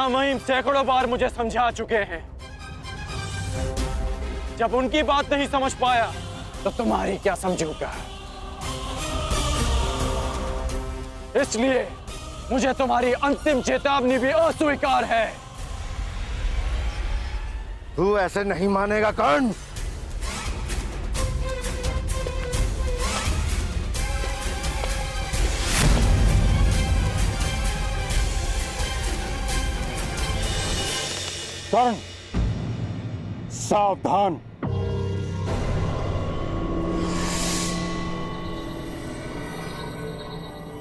महिम सैकड़ों बार मुझे समझा चुके हैं। जब उनकी बात नहीं समझ पाया तो तुम्हारी क्या समझूंगा। इसलिए मुझे तुम्हारी अंतिम चेतावनी भी अस्वीकार है। तू ऐसे नहीं मानेगा कर्ण। कर्ण, सावधान।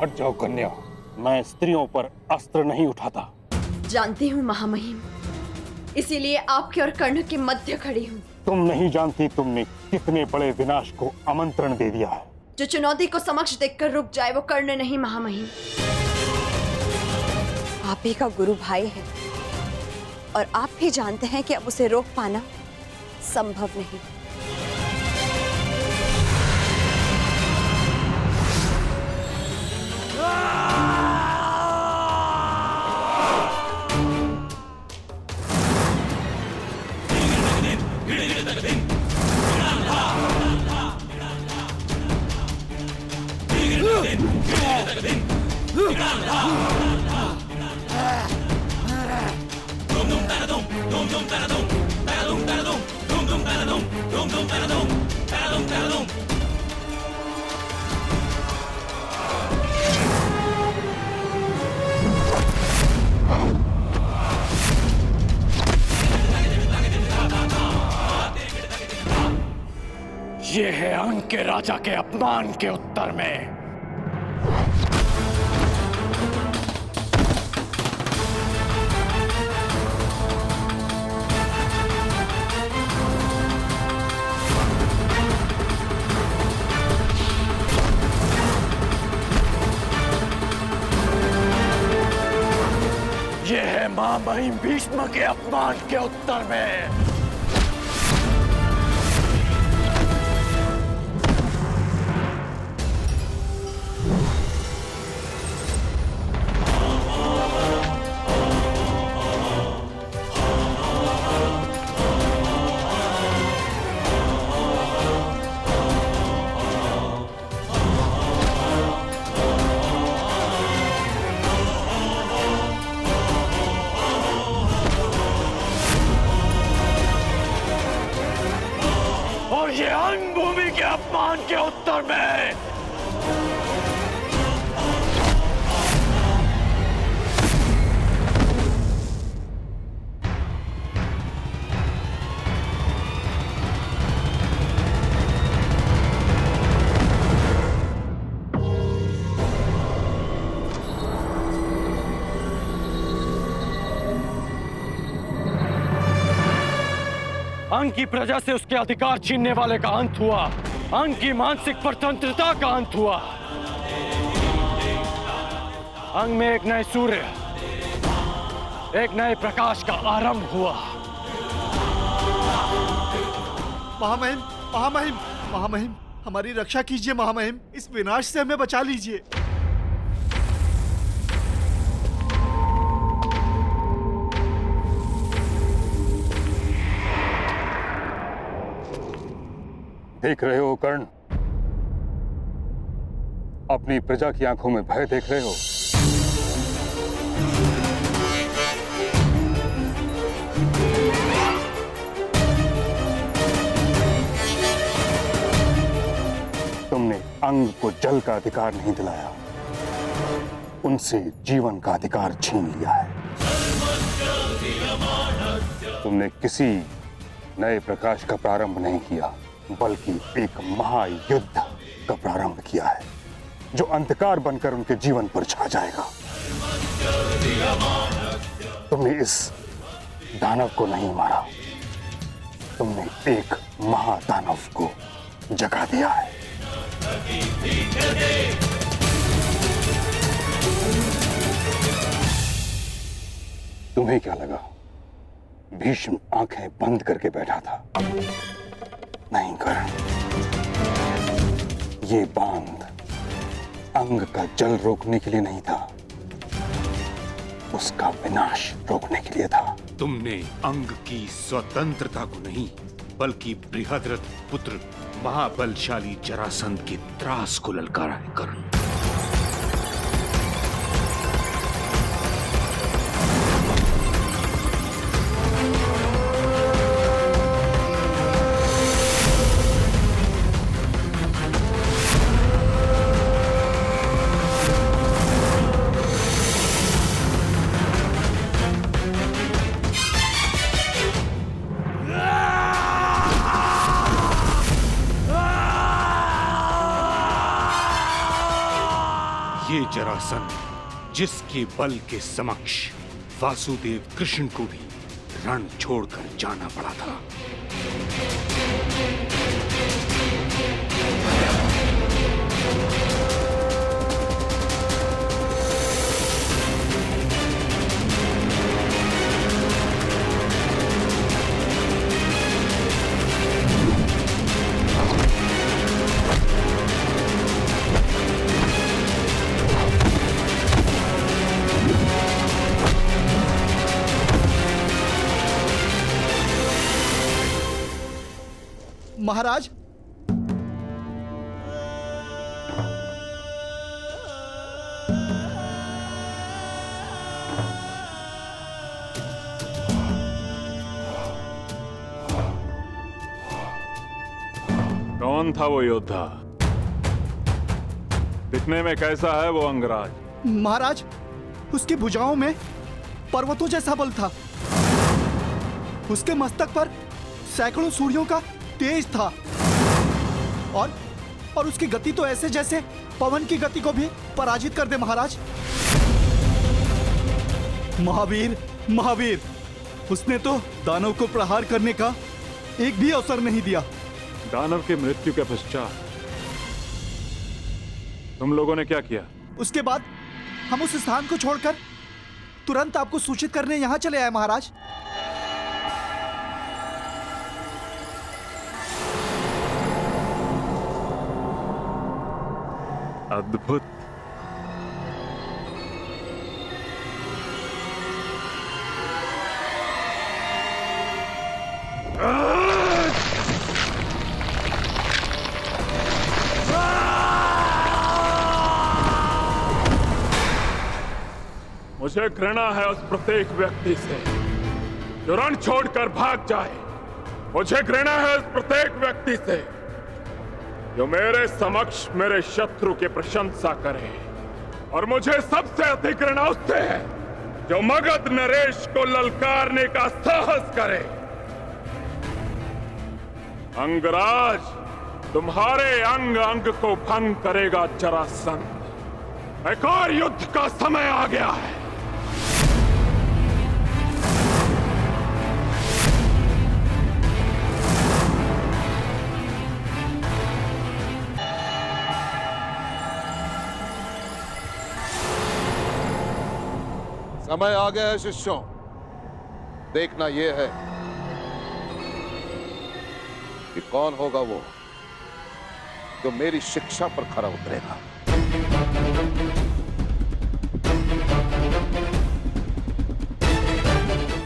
हट जाओ कन्या, मैं स्त्रियों पर अस्त्र नहीं उठाता। जानती हूँ महामहिम, इसीलिए आपके और कर्ण के मध्य खड़ी हूँ। तुम नहीं जानती तुमने कितने बड़े विनाश को आमंत्रण दे दिया है। जो चुनौती को समक्ष देखकर रुक जाए वो कर्ण नहीं महामहिम। आप ही का गुरु भाई है और आप भी जानते हैं कि अब उसे रोक पाना संभव नहीं। ये है अंग के राजा के अपमान के उत्तर में। ये है महामहिम भीष्म के अपमान के उत्तर में। ये अंग भूमि के अपमान के उत्तर में। अंग की प्रजा से उसके अधिकार छीनने वाले का अंत हुआ। अंग की मानसिक स्वतंत्रता का अंत हुआ। अंग में एक नए सूर्य, एक नए प्रकाश का आरंभ हुआ। महामहिम, महामहिम, महामहिम, हमारी रक्षा कीजिए महामहिम। इस विनाश से हमें बचा लीजिए। देख रहे हो कर्ण, अपनी प्रजा की आंखों में भय देख रहे हो। तुमने अंग को जल का अधिकार नहीं दिलाया, उनसे जीवन का अधिकार छीन लिया है। तुमने किसी नए प्रकाश का प्रारंभ नहीं किया, बल्कि एक महायुद्ध का प्रारंभ किया है जो अंधकार बनकर उनके जीवन पर छा जाएगा। तुमने इस दानव को नहीं मारा, तुमने एक महादानव को जगा दिया है। तुम्हें क्या लगा भीष्म आंखें बंद करके बैठा था? नहीं कर्ण, ये बांध अंग का जल रोकने के लिए नहीं था, उसका विनाश रोकने के लिए था। तुमने अंग की स्वतंत्रता को नहीं, बल्कि बृहद्रथ पुत्र महाबलशाली जरासंध के त्रास को ललकारा है कर्ण। ये जरासंध जिसके बल के समक्ष वासुदेव कृष्ण को भी रण छोड़कर जाना पड़ा था। महाराज, कौन था वो योद्धा? दिखने में कैसा है वो अंगराज? महाराज, उसकी भुजाओं में पर्वतों जैसा बल था। उसके मस्तक पर सैकड़ों सूर्यों का तेज था और उसकी गति तो ऐसे जैसे पवन की गति को भी पराजित कर दे। महाराज, महावीर, महावीर, उसने तो दानव को प्रहार करने का एक भी अवसर नहीं दिया। दानव की मृत्यु के पश्चात तुम लोगों ने क्या किया? उसके बाद हम उस स्थान को छोड़कर तुरंत आपको सूचित करने यहां चले आए। महाराज, अद्भुत। मुझे घृणा है उस प्रत्येक व्यक्ति से जो रण छोड़कर भाग जाए। मुझे घृणा है उस प्रत्येक व्यक्ति से जो मेरे समक्ष मेरे शत्रु की प्रशंसा करे, और मुझे सबसे अधिक घृणा उससे है जो मगध नरेश को ललकारने का साहस करे। अंगराज, तुम्हारे अंग अंग को भंग करेगा जरासंध। एक और युद्ध का समय आ गया है। समय आ गया है शिष्यों। देखना यह है कि कौन होगा वो जो मेरी शिक्षा पर खरा उतरेगा।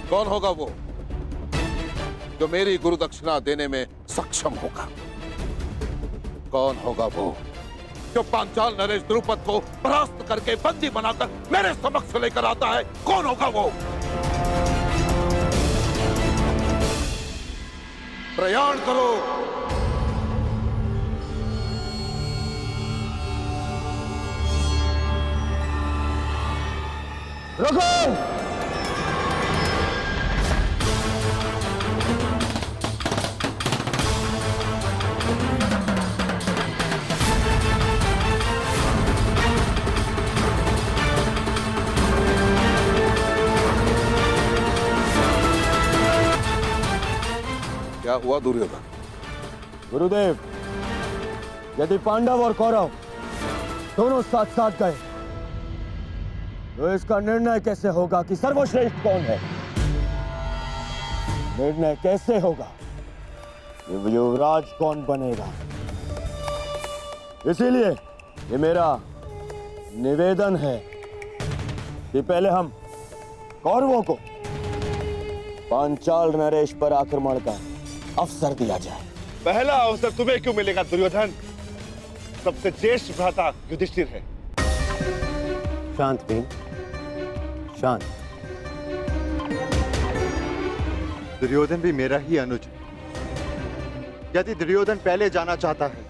कौन होगा वो जो मेरी गुरु दक्षिणा देने में सक्षम होगा। कौन होगा वो जो पांचाल नरेश द्रुपद को परास्त करके बंदी बनाकर मेरे समक्ष लेकर आता है। कौन होगा वो? प्रयाण करो। रुको। क्या हुआ दुर्योधन? गुरुदेव, यदि पांडव और कौरव दोनों साथ साथ गए तो इसका निर्णय कैसे होगा कि सर्वश्रेष्ठ कौन है? निर्णय कैसे होगा कि युवराज कौन बनेगा? इसीलिए ये मेरा निवेदन है कि पहले हम कौरवों को पांचाल नरेश पर आक्रमण का अवसर दिया जाए। पहला अवसर तुम्हें क्यों मिलेगा दुर्योधन? सबसे ज्येष्ठ भ्राता युधिष्ठिर है। शांत भीम, शांत। दुर्योधन भी मेरा ही अनुज है। यदि दुर्योधन पहले जाना चाहता है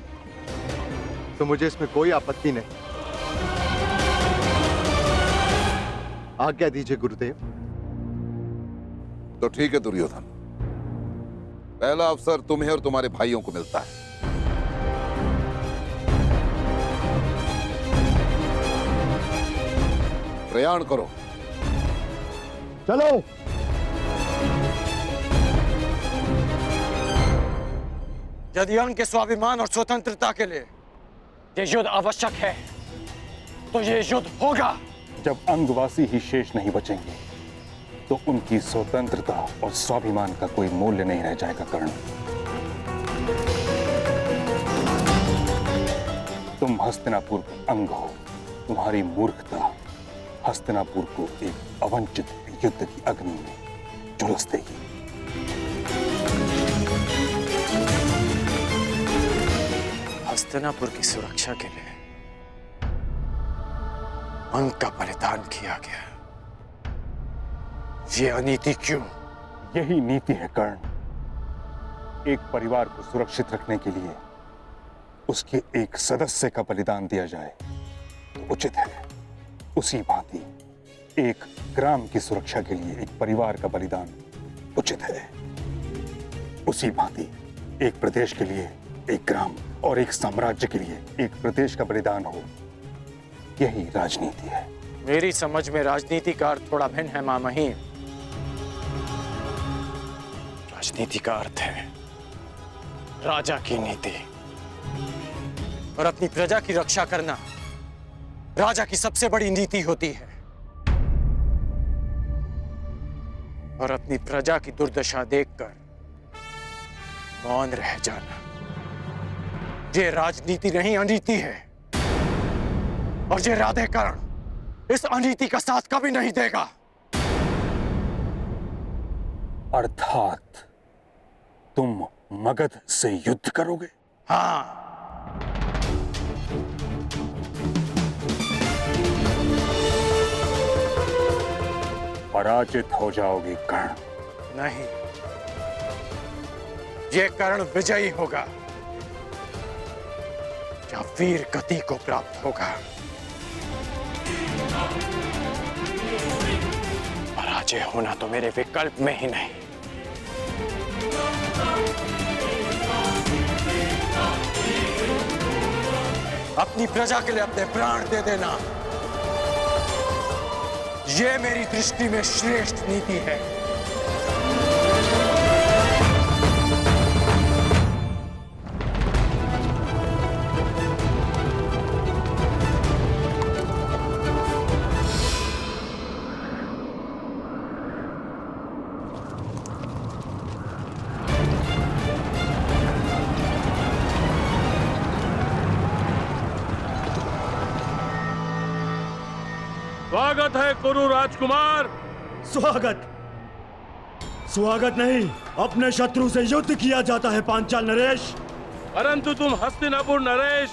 तो मुझे इसमें कोई आपत्ति नहीं। आज्ञा दीजिए गुरुदेव। तो ठीक है दुर्योधन, पहला अवसर तुम्हें और तुम्हारे भाइयों को मिलता है। प्रयाण करो। चलो। यदि अंग के स्वाभिमान और स्वतंत्रता के लिए ये युद्ध आवश्यक है तो ये युद्ध होगा। जब अंगवासी ही शेष नहीं बचेंगे तो उनकी स्वतंत्रता और स्वाभिमान का कोई मूल्य नहीं रह जाएगा कर्ण। तुम हस्तिनापुर का अंग हो। तुम्हारी मूर्खता हस्तिनापुर को एक अवंचित युद्ध की अग्नि में झुलस देगी। हस्तिनापुर की सुरक्षा के लिए अंग का बलिदान किया गया। ये अनीति क्यों? यही नीति है कर्ण। एक परिवार को सुरक्षित रखने के लिए उसके एक सदस्य का बलिदान दिया जाए तो उचित है। उसी भांति एक ग्राम की सुरक्षा के लिए एक परिवार का बलिदान उचित है। उसी भांति एक प्रदेश के लिए एक ग्राम और एक साम्राज्य के लिए एक प्रदेश का बलिदान हो, यही राजनीति है। मेरी समझ में राजनीति का अर्थ थोड़ा भिन्न है मां महीम। राजनीति का अर्थ है राजा की नीति, और अपनी प्रजा की रक्षा करना राजा की सबसे बड़ी नीति होती है। और अपनी प्रजा की दुर्दशा देखकर मौन रह जाना ये राजनीति नहीं, अनीति है। और ये राधेकर्ण इस अनीति का साथ कभी नहीं देगा। अर्थात तुम मगध से युद्ध करोगे? हाँ, पराजित हो जाओगे कर्ण। नहीं, ये कर्ण विजयी होगा या वीर गति को प्राप्त होगा। पराजय होना तो मेरे विकल्प में ही नहीं। अपनी प्रजा के लिए अपने प्राण दे देना, ये मेरी दृष्टि में श्रेष्ठ नीति है। स्वागत है कुरु राजकुमार। स्वागत? स्वागत नहीं, अपने शत्रु से युद्ध किया जाता है पांचाल नरेश। परंतु तुम हस्तिनापुर नरेश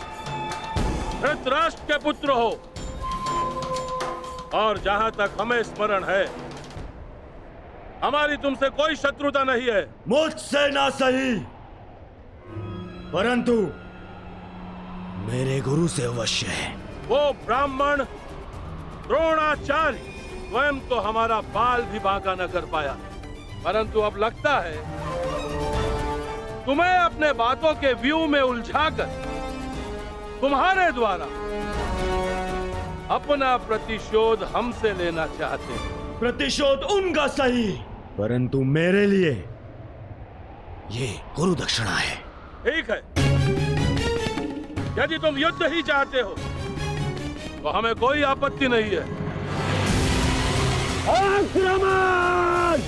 धृतराष्ट्र के पुत्र हो, और जहां तक हमें स्मरण है हमारी तुमसे कोई शत्रुता नहीं है। मुझसे ना सही, परंतु मेरे गुरु से अवश्य है। वो ब्राह्मण द्रोणाचार्य स्वयं तो हमारा बाल भी बांका न कर पाया, परंतु अब लगता है तुम्हें अपने बातों के व्यू में उलझाकर तुम्हारे द्वारा अपना प्रतिशोध हमसे लेना चाहते हैं। प्रतिशोध उनका सही, परंतु मेरे लिए ये गुरु दक्षिणा है। ठीक है, यदि तुम युद्ध ही चाहते हो तो हमें कोई आपत्ति नहीं है। आक्रमण!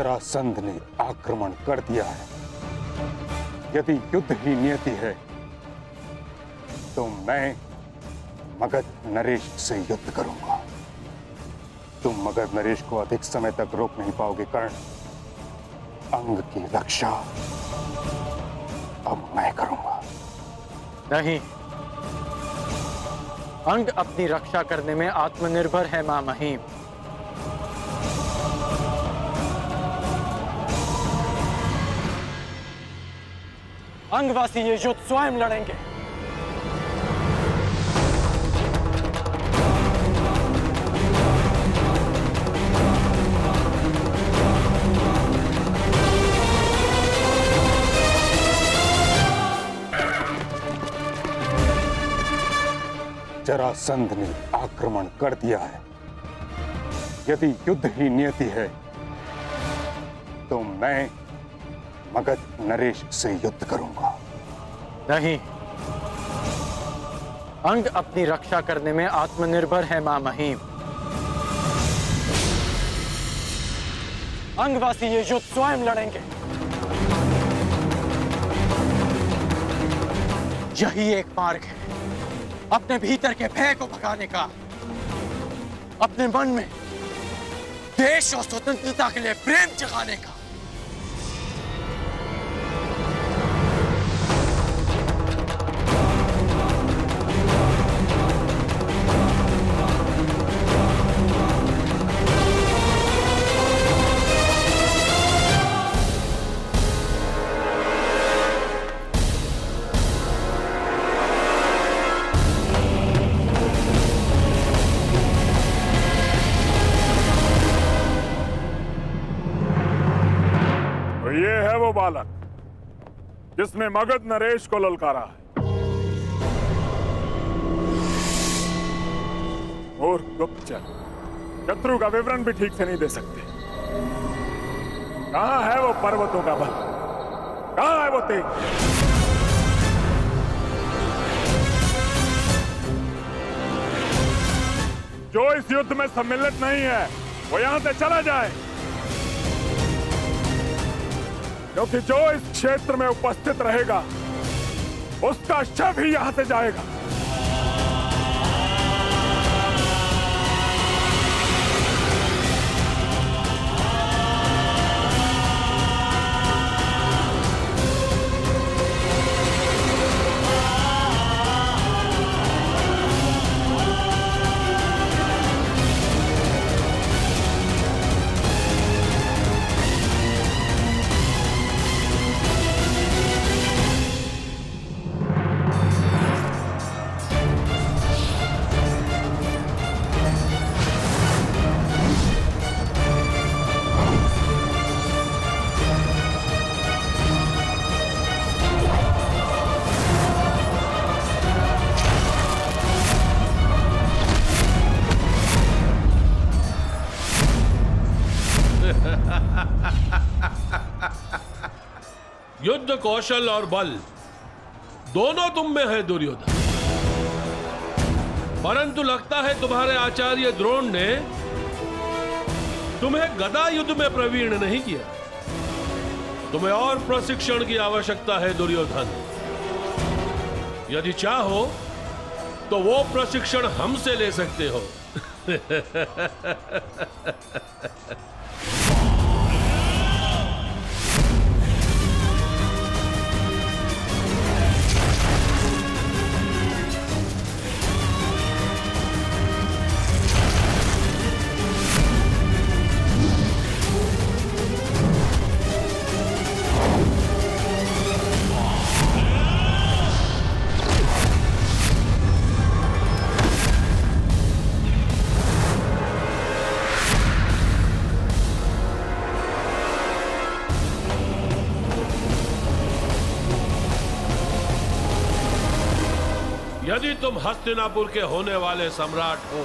जरासंध ने आक्रमण कर दिया है। यदि युद्ध ही नियति है तो मैं मगध नरेश से युद्ध करूंगा। तुम मगध नरेश को अधिक समय तक रोक नहीं पाओगे कर्ण। अंग की रक्षा अब मैं करूंगा। नहीं, अंग अपनी रक्षा करने में आत्मनिर्भर है मां महिम। अंगवासी ये युद्ध स्वयं लड़ेंगे। जरासंध ने आक्रमण कर दिया है। यदि युद्ध ही नियति है तो मैं मगध नरेश से युद्ध करूंगा। नहीं, अंग अपनी रक्षा करने में आत्मनिर्भर है मां महिम। अंगवासी ये युद्ध स्वयं लड़ेंगे। यही एक मार्ग है अपने भीतर के भय को भगाने का, अपने मन में देश और स्वतंत्रता के लिए प्रेम जगाने का। वो बालक जिसने मगध नरेश को ललकारा है। और गुप्तचर शत्रु का विवरण भी ठीक से नहीं दे सकते। कहां है वो पर्वतों का बल? कहां है वो तेज? जो इस युद्ध में सम्मिलित नहीं है वो यहां से चला जाए, क्योंकि जो इस क्षेत्र में उपस्थित रहेगा उसका शव ही यहां से जाएगा। युद्ध कौशल और बल दोनों तुम में है दुर्योधन, परंतु लगता है तुम्हारे आचार्य द्रोण ने तुम्हें गदा युद्ध में प्रवीण नहीं किया। तुम्हें और प्रशिक्षण की आवश्यकता है दुर्योधन। यदि चाहो तो वो प्रशिक्षण हमसे ले सकते हो। यदि तुम हस्तिनापुर के होने वाले सम्राट हो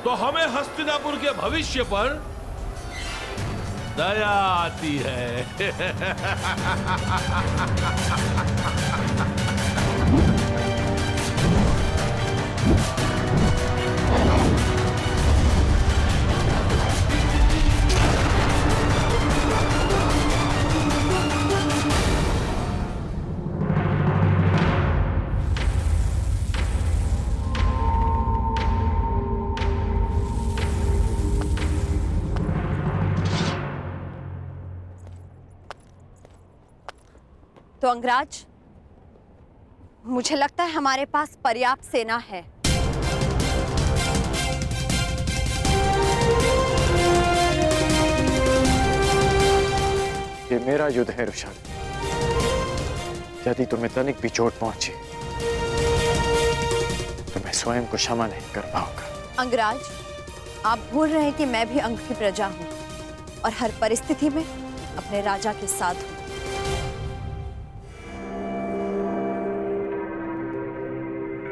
तो हमें हस्तिनापुर के भविष्य पर दया आती है। तो अंगराज, मुझे लगता है हमारे पास पर्याप्त सेना है। ये मेरा युद्ध है रुशाली। यदि तुम्हें तनिक भी चोट पहुंची तो मैं स्वयं को क्षमा नहीं कर पाऊंगा। अंगराज, आप भूल रहे हैं कि मैं भी अंग की प्रजा हूं और हर परिस्थिति में अपने राजा के साथ हूं।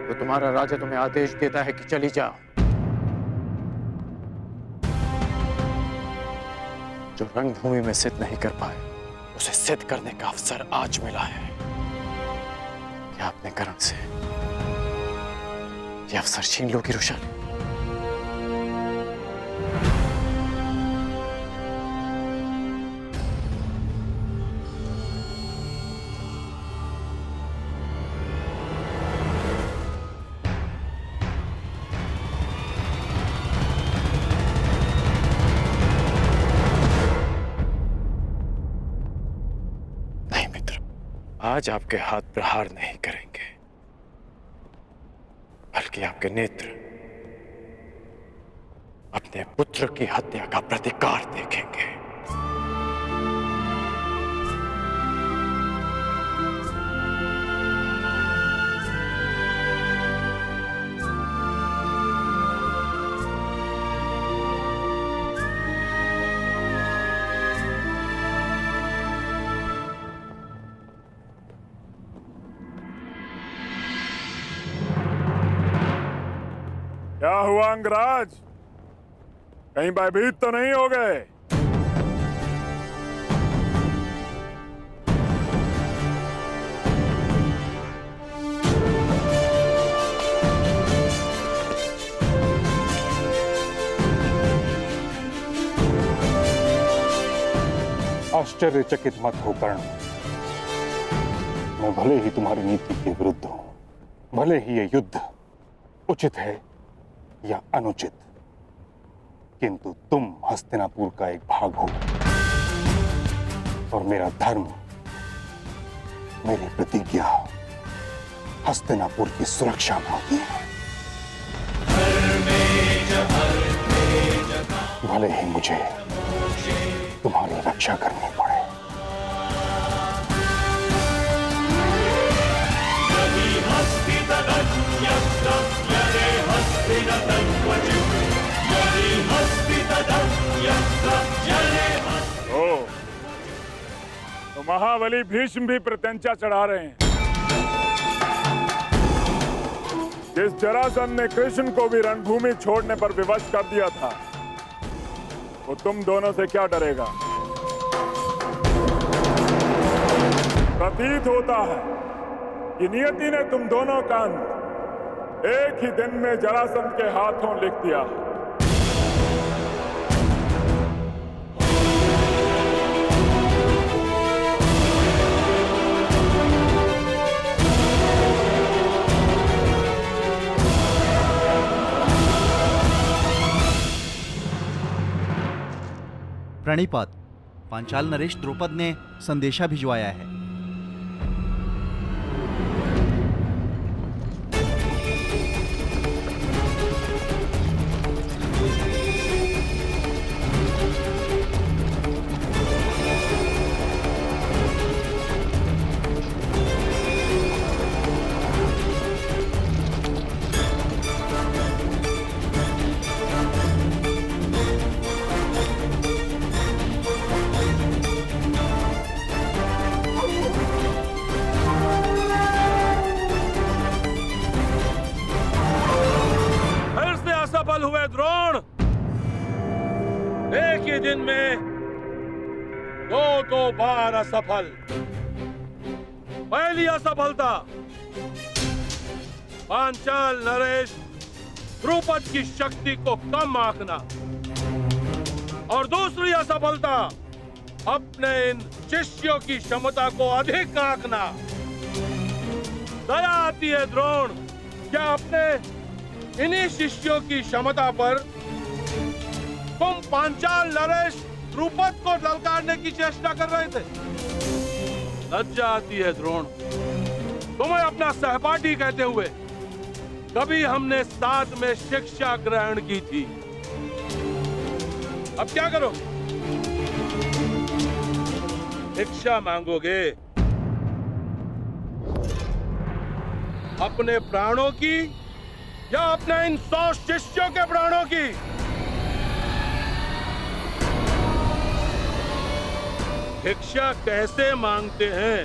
तो तुम्हारा राजा तुम्हें आदेश देता है कि चली जाओ। जो रणभूमि में सिद्ध नहीं कर पाए, उसे सिद्ध करने का अवसर आज मिला है। क्या अपने कर्म से ये अवसर छीन लोगी रुशाली? आज आपके हाथ प्रहार नहीं करेंगे, बल्कि आपके नेत्र अपने पुत्र की हत्या का प्रतिकार देखेंगे। क्या हुआ अंगराज? कहीं भयभीत तो नहीं हो गए? आश्चर्यचकित मत हो कर्ण। मैं भले ही तुम्हारी नीति के विरुद्ध हूं, भले ही ये युद्ध उचित है या अनुचित, किंतु तुम हस्तिनापुर का एक भाग हो और मेरा धर्म, मेरी प्रतिज्ञा हस्तिनापुर की सुरक्षा में होती है। भले ही मुझे तुम्हारी रक्षा करनी पड़े। तो महाबली भीष्म भी प्रत्यंचा चढ़ा रहे हैं। जिस जरासंध ने कृष्ण को भी रणभूमि छोड़ने पर विवश कर दिया था, वो तुम दोनों से क्या डरेगा? प्रतीत होता है कि नियति ने तुम दोनों का अंत एक ही दिन में जरासंध के हाथों लिख दिया है। प्रणिपात, पांचाल नरेश द्रुपद ने संदेशा भिजवाया है। हुए द्रोण, एक ही दिन में दो बार असफल। पहली असफलता पांचाल नरेश द्रुपद की शक्ति को कम आंकना, और दूसरी असफलता अपने इन शिष्यों की क्षमता को अधिक आंकना। दया आती है द्रोण, क्या अपने इन्हीं शिष्यों की क्षमता पर तुम पांचाल नरेश द्रुपद को ललकारने की चेष्टा कर रहे थे? लज्जा आती है द्रोण, तुम्हें अपना सहपाठी कहते हुए। कभी हमने साथ में शिक्षा ग्रहण की थी, अब क्या करो? भिक्षा मांगोगे? अपने प्राणों की या अपने इन 100 शिष्यों के प्राणों की? भिक्षा कैसे मांगते हैं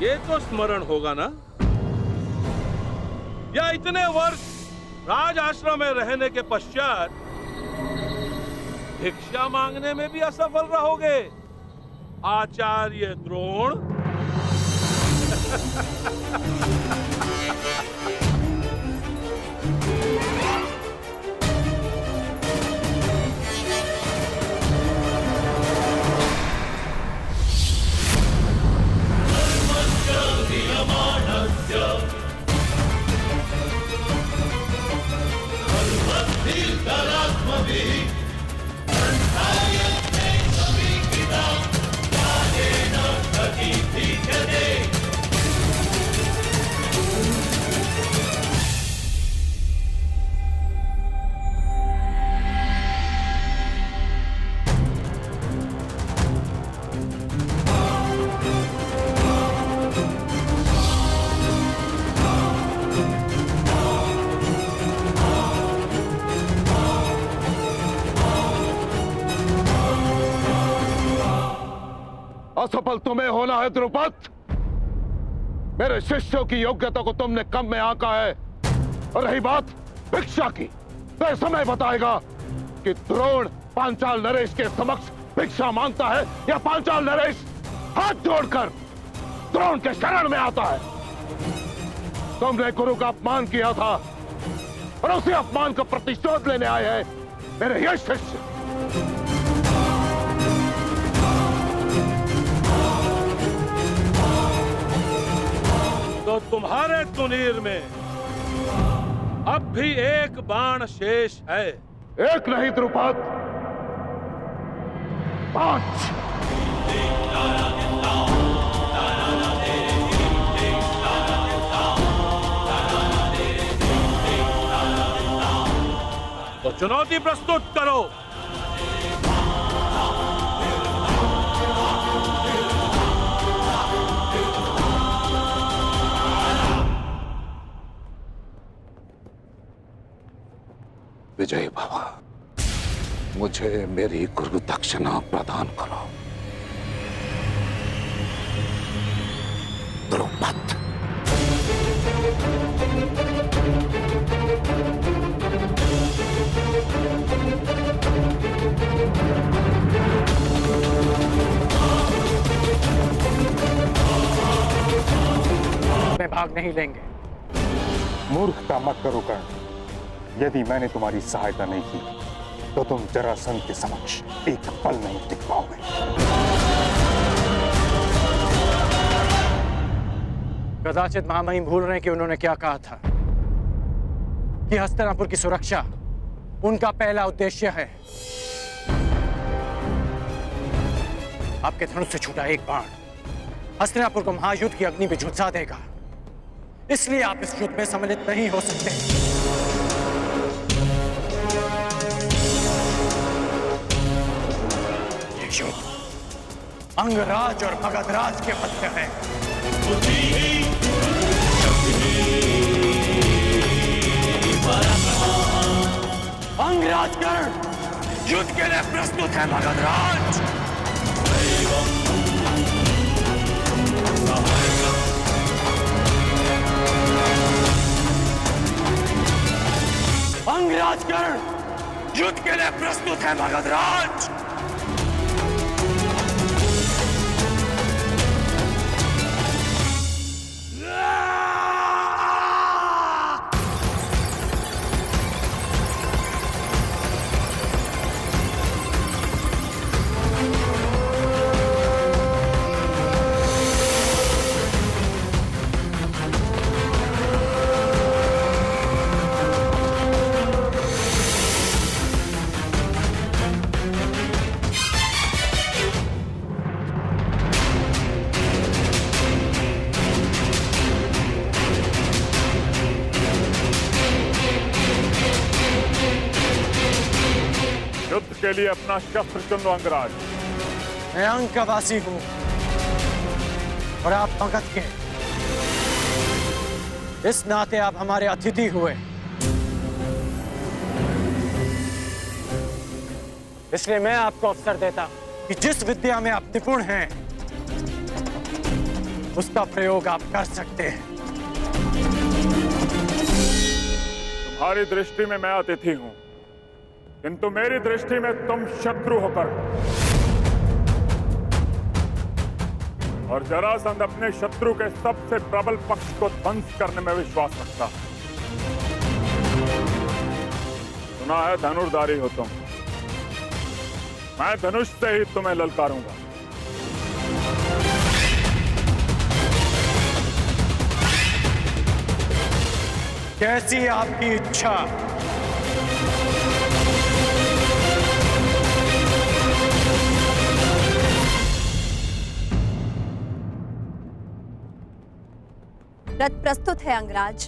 ये तो स्मरण होगा ना? या इतने वर्ष राज आश्रम में रहने के पश्चात भिक्षा मांगने में भी असफल रहोगे, आचार्य द्रोण? असफल तुम्हें होना है द्रुपद। मेरे शिष्यों की योग्यता को तुमने कम में आंका है। और रही बात भिक्षा की, तो समय बताएगा कि द्रोण पांचाल नरेश के समक्ष भिक्षा मांगता है या पांचाल नरेश हाथ जोड़कर द्रोण के शरण में आता है। तुमने गुरु का अपमान किया था और उसी अपमान का प्रतिशोध लेने आए हैं मेरे ये शिष्य। तो तुम्हारे तुनीर में अब भी एक बाण शेष है। एक नहीं द्रुपद, 5। तो चुनौती प्रस्तुत करो। विजय बाबा, मुझे मेरी गुरु दक्षिणा प्रदान करो। द्रुपद। में भाग नहीं लेंगे। मूर्खता मत करो कर्ण। यदि मैंने तुम्हारी सहायता नहीं की तो तुम जरासंध के समक्ष एक पल नहीं टिक पाओगे। कदाचित महामहिम भूल रहे हैं कि उन्होंने क्या कहा था कि हस्तिनापुर की सुरक्षा उनका पहला उद्देश्य है। आपके धनुष से छूटा एक बाण हस्तिनापुर को महायुद्ध की अग्नि में झुलसा देगा। इसलिए आप इस युद्ध में सम्मिलित नहीं हो सकते। युद्ध अंगराज और मगधराज के मध्य है। अंगराज कर्ण युद्ध के लिए प्रस्तुत है। मगधराज अंगराज कर्ण युद्ध के लिए प्रस्तुत है। मगधराज के लिए अपना शस्त्र चुन लो अंगराज। मैं अंग का वासी हूं और आप मगध के। इस नाते आप हमारे अतिथि हुए, इसलिए मैं आपको अवसर देता कि जिस विद्या में आप निपुण हैं उसका प्रयोग आप कर सकते हैं। तुम्हारी दृष्टि में मैं अतिथि हूं, किंतु मेरी दृष्टि में तुम शत्रु होकर, और जरासंध अपने शत्रु के सबसे प्रबल पक्ष को ध्वंस करने में विश्वास रखता है। सुना है धनुर्धारी हो तुम, मैं धनुष से ही तुम्हें ललकारूंगा। कैसी आपकी इच्छा। रथ प्रस्तुत है अंगराज।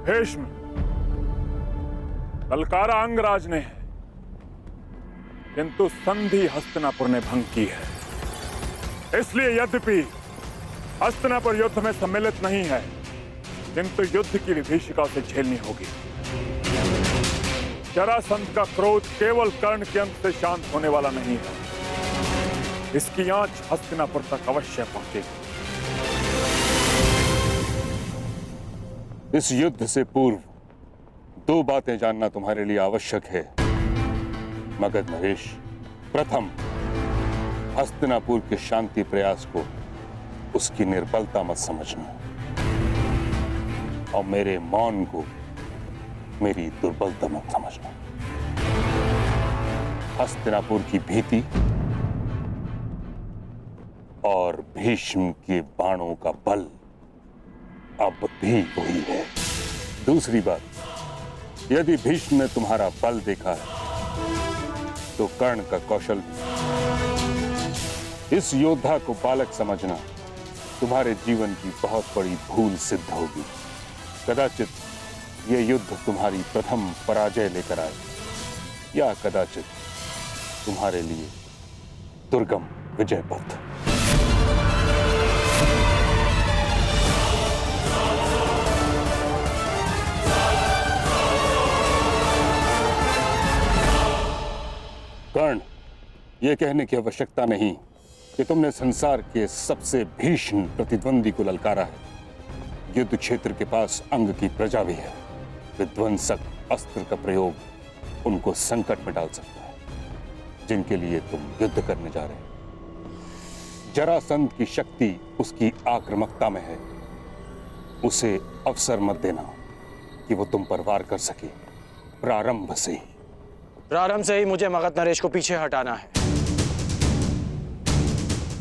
भीष्म, ललकारा अंगराज ने है, किंतु संधि हस्तिनापुर ने भंग की है। इसलिए यद्यपि हस्तिनापुर युद्ध में सम्मिलित नहीं है, किंतु युद्ध की विभीषिका से झेलनी होगी। जरासंध का क्रोध केवल कर्ण के अंत से शांत होने वाला नहीं है, इसकी आंच हस्तिनापुर तक अवश्य पहुंचेगी। इस युद्ध से पूर्व दो बातें जानना तुम्हारे लिए आवश्यक है मगध नरेश। प्रथम, हस्तिनापुर के शांति प्रयास को उसकी निर्बलता मत समझना, और मेरे मौन को मेरी दुर्बलता मत समझना। हस्तिनापुर की भीति और भीष्म के बाणों का बल अब भी वही है। दूसरी बात, यदि भीष्म ने तुम्हारा बल देखा है तो कर्ण का कौशल भी। इस योद्धा को बालक समझना तुम्हारे जीवन की बहुत बड़ी भूल सिद्ध होगी। कदाचित यह युद्ध तुम्हारी प्रथम पराजय लेकर आए, या कदाचित तुम्हारे लिए दुर्गम विजय पथ। कर्ण, यह कहने की आवश्यकता नहीं कि तुमने संसार के सबसे भीषण प्रतिद्वंदी को ललकारा है। युद्ध क्षेत्र के पास अंग की प्रजा भी है। विध्वंसक अस्त्र का प्रयोग उनको संकट में डाल सकता है जिनके लिए तुम युद्ध करने जा रहे हो। जरासंध की शक्ति उसकी आक्रामकता में है। उसे अवसर मत देना कि वो तुम पर वार कर सके। प्रारंभ से ही मुझे मगध नरेश को पीछे हटाना है।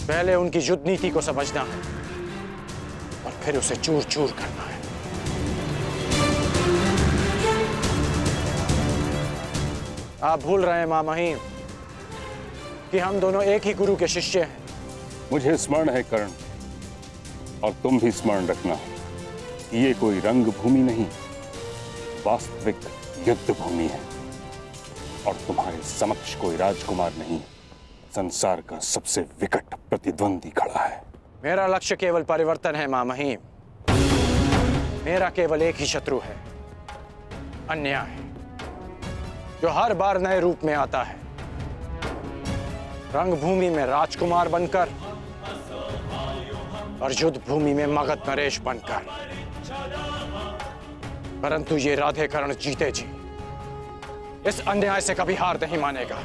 पहले उनकी युद्ध नीति को समझना है और फिर उसे चूर चूर करना है। आप भूल रहे हैं मामहीम कि हम दोनों एक ही गुरु के शिष्य हैं। मुझे स्मरण है कर्ण, और तुम भी स्मरण रखना कि ये कोई रंग भूमि नहीं, वास्तविक युद्ध भूमि है। और तुम्हारे समक्ष कोई राजकुमार नहीं, संसार का सबसे विकट प्रतिद्वंदी खड़ा है। मेरा लक्ष्य केवल परिवर्तन है मामहीम। मेरा केवल एक ही शत्रु है, अन्याय, जो हर बार नए रूप में आता है। रंगभूमि में राजकुमार बनकर और युद्ध भूमि में मगध नरेश बनकर। परंतु ये राधेकर्ण जीते जी इस अन्याय से कभी हार नहीं मानेगा।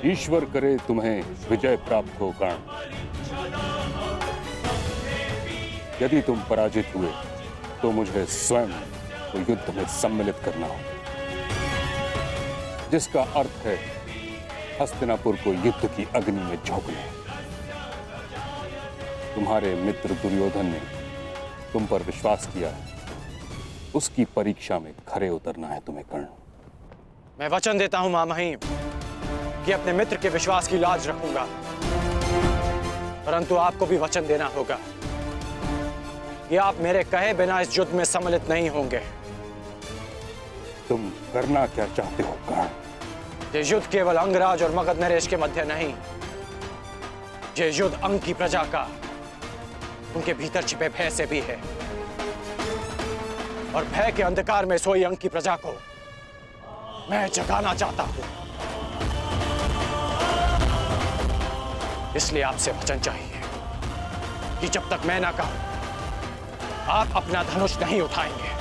ईश्वर करे तुम्हें विजय प्राप्त हो कर्ण। यदि तुम पराजित हुए तो मुझे स्वयं को युद्ध में सम्मिलित करना हो, जिसका अर्थ है हस्तिनापुर को युद्ध की अग्नि में झोंकना। तुम्हारे मित्र दुर्योधन ने तुम पर विश्वास किया है, उसकी परीक्षा में खरे उतरना है तुम्हें कर्ण। मैं वचन देता हूं मामहीम कि अपने मित्र के विश्वास की लाज रखूंगा, परंतु आपको भी वचन देना होगा कि आप मेरे कहे बिना इस युद्ध में सम्मिलित नहीं होंगे। तुम करना क्या चाहते हो कर्ण? ये युद्ध केवल अंगराज और मगध नरेश के मध्य नहीं, ये युद्ध अंग की प्रजा का, उनके भीतर छिपे भय से भी है। और भय के अंधकार में सोई अंग की प्रजा को मैं जगाना चाहता हूं। इसलिए आपसे वचन चाहिए कि जब तक मैं ना कहूं, आप अपना धनुष नहीं उठाएंगे।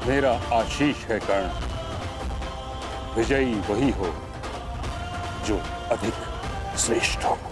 मेरा आशीष है कर्ण, विजयी वही हो जो अधिक श्रेष्ठ हो।